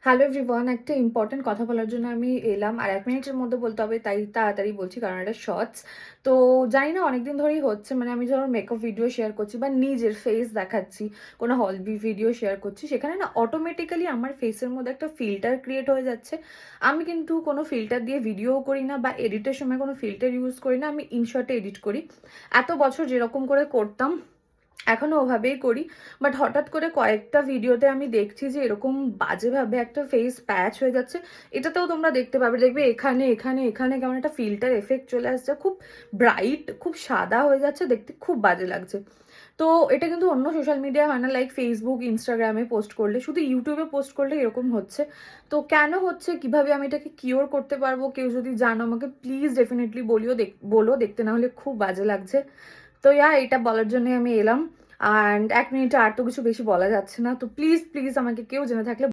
Hello everyone, একটা important কথা বলার জন্য আমি এলাম। আর 1 মিনিটের মধ্যে বলতে হবে, তাই তাড়াতাড়ি বলছি কারণ এটা শর্টস। তো জানি না অনেকদিন ধরেই হচ্ছে, মানে আমি যখন মেকআপ ভিডিও শেয়ার করছি বা নিজের ফেস দেখাচ্ছি, কোনো হল ভিডিও শেয়ার করছি, সেখানে না অটোমেটিক্যালি আমার ফেসের মধ্যে একটা ফিল্টার ক্রিয়েট হয়ে যাচ্ছে। আমি কিন্তু কোনো ফিল্টার দিয়ে ভিডিওও করি না বা এডিটের সময় কোনো ফিল্টার ইউজ করি না, আমি ইনশর্টে এডিট করি। এত বছর যেরকম করে করতাম এখনো ওভাবেই করি। বাট হঠাৎ করে কয়েকটা ভিডিওতে আমি দেখছি যে এরকম বাজেভাবে একটা ফেস প্যাচ হয়ে যাচ্ছে। এটাতেও তোমরা দেখতে পাবে, দেখবে এখানে এখানে এখানে কেমন একটা ফিল্টার এফেক্ট চলে আসছে, খুব ব্রাইট, খুব সাদা হয়ে যাচ্ছে, দেখতে খুব বাজে লাগছে। তো এটা কিন্তু অন্য সোশ্যাল মিডিয়া হয় না, লাইক ফেসবুক, ইনস্টাগ্রামে পোস্ট করলে, শুধু ইউটিউবে পোস্ট করলে এরকম হচ্ছে। তো কেন হচ্ছে, কিভাবে আমি এটাকে কিওর করতে পারবো, কেউ যদি জানো আমাকে প্লিজ ডেফিনেটলি বলো, দেখতে না হলে খুব বাজে লাগছে। তো এটা বলার জন্যই আমি এলাম। অ্যান্ড 1 মিনিটে আর তো কিছু বেশি বলা যাচ্ছে না। তো প্লিজ প্লিজ আমাকে কেউ জেনে থাকলে